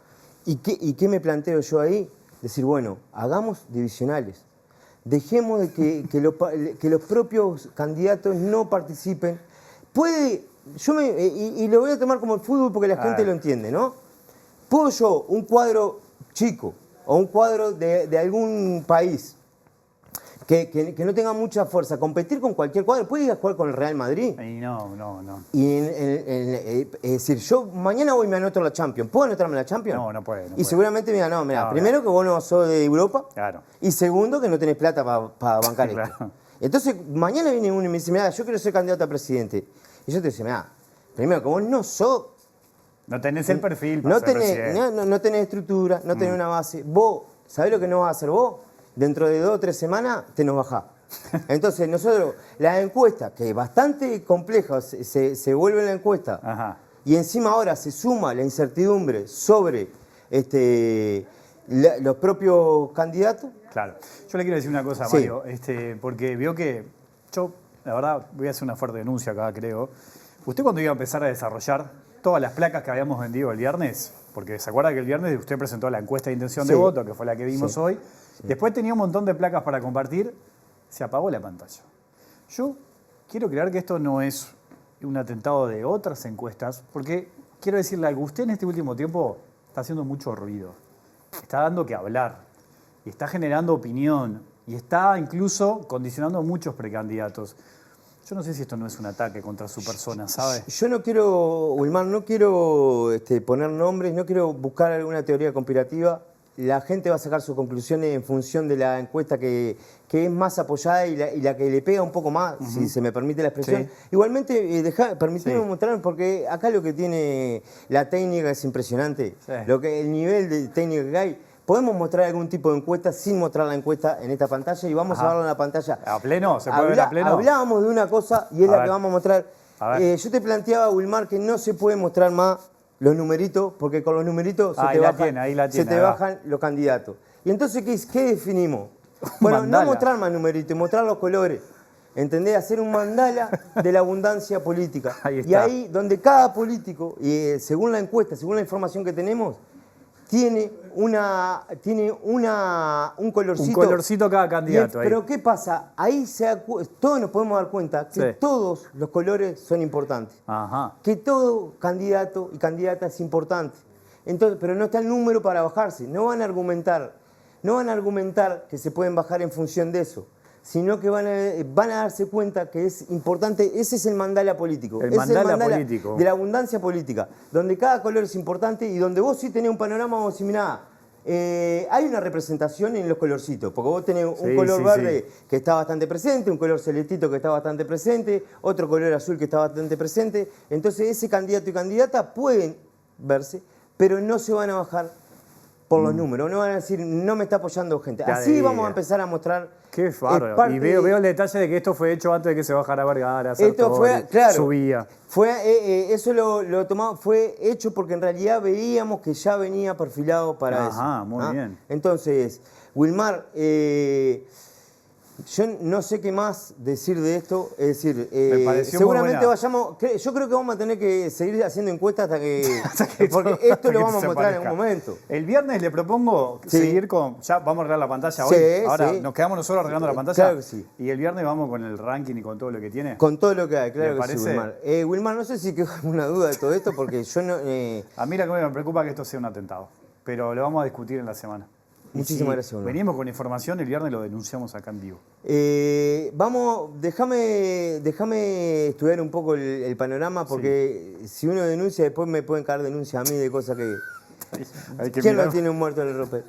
Speaker 6: ¿Y qué me planteo yo ahí? Decir, bueno, hagamos divisionales. Dejemos de que los propios candidatos no participen. Y lo voy a tomar como el fútbol porque la gente lo entiende, ¿no? ¿Puedo yo, un cuadro chico o un cuadro de algún país que no tenga mucha fuerza, competir con cualquier cuadro? ¿Puede ir a jugar con el Real Madrid?
Speaker 1: Y no.
Speaker 6: Y es decir, yo mañana voy y me anoto en la Champions. ¿Puedo anotarme en la Champions?
Speaker 1: No puede.
Speaker 6: Y seguramente me digan, primero que vos no sos de Europa.
Speaker 1: Claro.
Speaker 6: Y segundo que no tenés plata para bancar esto.
Speaker 1: Claro.
Speaker 6: Entonces, mañana viene uno y me dice, mira, yo quiero ser candidato a presidente. Y yo te digo, mira, primero que vos no sos...
Speaker 1: No tenés el perfil para ser presidente.
Speaker 6: No tenés estructura, no tenés una base. Vos, ¿sabés lo que no vas a hacer vos? Dentro de 2 o 3 semanas te nos bajás. Entonces nosotros, la encuesta, que es bastante compleja, se vuelve la encuesta,
Speaker 1: Ajá.
Speaker 6: y encima ahora se suma la incertidumbre sobre los propios candidatos.
Speaker 1: Claro. Yo le quiero decir una cosa,
Speaker 6: Sí.
Speaker 1: Mario, porque veo que yo, la verdad, voy a hacer una fuerte denuncia acá, creo. Usted cuando iba a empezar a desarrollar todas las placas que habíamos vendido el viernes, porque se acuerda que el viernes usted presentó la encuesta de intención de
Speaker 6: Sí.
Speaker 1: voto, que fue la que vimos
Speaker 6: Sí.
Speaker 1: hoy, después tenía un montón de placas para compartir, se apagó la pantalla. Yo quiero creer que esto no es un atentado de otras encuestas, porque quiero decirle algo, usted en este último tiempo está haciendo mucho ruido, está dando que hablar, y está generando opinión, y está incluso condicionando a muchos precandidatos. Yo no sé si esto no es un ataque contra su persona, ¿sabe?
Speaker 6: Yo no quiero, Wilmar, no quiero poner nombres, no quiero buscar alguna teoría conspirativa. La gente va a sacar sus conclusiones en función de la encuesta que es más apoyada y la que le pega un poco más, si se me permite la expresión.
Speaker 1: Sí.
Speaker 6: Igualmente, permitidme
Speaker 1: Sí.
Speaker 6: mostrar, porque acá lo que tiene la técnica es impresionante.
Speaker 1: Sí.
Speaker 6: El nivel de técnica que hay. Podemos mostrar algún tipo de encuesta sin mostrar la encuesta en esta pantalla y vamos a verlo en la pantalla.
Speaker 1: ¿A pleno? ¿Se puede ver a pleno?
Speaker 6: Hablábamos de una cosa y es
Speaker 1: A
Speaker 6: la
Speaker 1: ver.
Speaker 6: que vamos a mostrar.
Speaker 1: A ver.
Speaker 6: Yo te planteaba, Wilmar, que no se puede mostrar más los numeritos, porque con los numeritos
Speaker 1: Ahí la tiene, ahí la tiene,
Speaker 6: se te
Speaker 1: ahí va.
Speaker 6: bajan los candidatos. Y entonces, ¿qué definimos? Bueno,
Speaker 1: mandala.
Speaker 6: no mostrar más numeritos, mostrar los colores. ¿Entendés? Hacer un mandala de la abundancia política.
Speaker 1: Ahí
Speaker 6: Y
Speaker 1: está.
Speaker 6: ahí donde cada político, según la encuesta, según la información que tenemos, tiene un colorcito.
Speaker 1: Un colorcito cada candidato ahí.
Speaker 6: Pero ¿qué pasa? Ahí todos nos podemos dar cuenta que
Speaker 1: Sí.
Speaker 6: todos los colores son importantes.
Speaker 1: Ajá.
Speaker 6: Que todo candidato y candidata es importante. Entonces, pero no está el número para bajarse. No van a argumentar que se pueden bajar en función de eso, sino que van a darse cuenta que es importante. Ese es el mandala político.
Speaker 1: El
Speaker 6: Ese es
Speaker 1: mandala político.
Speaker 6: de la abundancia política, donde cada color es importante y donde vos sí tenés un panorama, vos decís, mirá, hay una representación en los colorcitos, porque vos tenés un
Speaker 1: Sí,
Speaker 6: color
Speaker 1: sí,
Speaker 6: verde que está bastante presente, un color celestito que está bastante presente, otro color azul que está bastante presente. Entonces ese candidato y candidata pueden verse, pero no se van a bajar por los números, no van a decir, no me está apoyando gente.
Speaker 1: Ya
Speaker 6: Así
Speaker 1: diga.
Speaker 6: vamos a empezar a mostrar.
Speaker 1: Qué bárbaro.
Speaker 6: parte
Speaker 1: Y veo el detalle de que esto fue hecho antes de que se bajara Vergara,
Speaker 6: Esto fue,
Speaker 1: Sartori,
Speaker 6: claro,
Speaker 1: subía.
Speaker 6: eso lo tomamos, fue hecho porque en realidad veíamos que ya venía perfilado para eso.
Speaker 1: Ajá, muy bien.
Speaker 6: Entonces, Wilmar, yo no sé qué más decir de esto, es decir,
Speaker 1: Me pareció
Speaker 6: seguramente
Speaker 1: muy buena.
Speaker 6: yo creo que vamos a tener que seguir haciendo encuestas hasta que porque
Speaker 1: todo-
Speaker 6: esto
Speaker 1: que
Speaker 6: lo vamos a
Speaker 1: se
Speaker 6: mostrar en
Speaker 1: parezca.
Speaker 6: un momento.
Speaker 1: El viernes le propongo
Speaker 6: Sí.
Speaker 1: seguir con... Ya vamos a arreglar la pantalla
Speaker 6: Sí,
Speaker 1: hoy. Ahora
Speaker 6: sí.
Speaker 1: nos quedamos nosotros arreglando la pantalla.
Speaker 6: Claro que sí.
Speaker 1: Y el viernes vamos con el ranking y con todo lo que tiene.
Speaker 6: Con todo lo que hay, claro
Speaker 1: ¿Le
Speaker 6: que sí,
Speaker 1: parece?
Speaker 6: Wilmar. Wilmar, no sé si quedó alguna duda de todo esto, porque yo no...
Speaker 1: A mí la que me preocupa es que esto sea un atentado. Pero lo vamos a discutir en la semana. Y
Speaker 6: Muchísimas
Speaker 1: si
Speaker 6: gracias, Wilmar.
Speaker 1: venimos con información, el viernes lo denunciamos acá en vivo.
Speaker 6: Déjame estudiar un poco el panorama, porque si uno denuncia, después me pueden caer denuncias a mí de cosas que...
Speaker 1: Hay que
Speaker 6: ¿Quién
Speaker 1: mirar-
Speaker 6: no tiene un muerto en el ropero?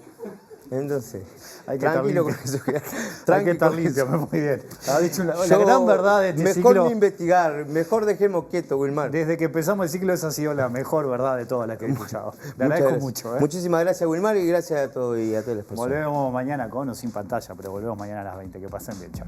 Speaker 6: Entonces,
Speaker 1: Hay que estar
Speaker 6: tranquilo con
Speaker 1: limpio.
Speaker 6: eso.
Speaker 1: Hay que
Speaker 6: Tranqui
Speaker 1: estar
Speaker 6: con
Speaker 1: limpio,
Speaker 6: eso.
Speaker 1: muy bien. Ha dicho la
Speaker 6: Yo-
Speaker 1: gran verdad de este
Speaker 6: mejor
Speaker 1: ciclo.
Speaker 6: no investigar, mejor dejemos quieto, Wilmar.
Speaker 1: Desde que empezamos el ciclo, esa ha sido la mejor verdad de todas las que he escuchado. Le
Speaker 6: Muchas
Speaker 1: agradezco
Speaker 6: gracias.
Speaker 1: mucho.
Speaker 6: Muchísimas gracias, Wilmar, y gracias a todos y a todas las personas.
Speaker 1: Volvemos mañana con o sin pantalla, pero volvemos mañana a las 20. Que pasen bien, chao.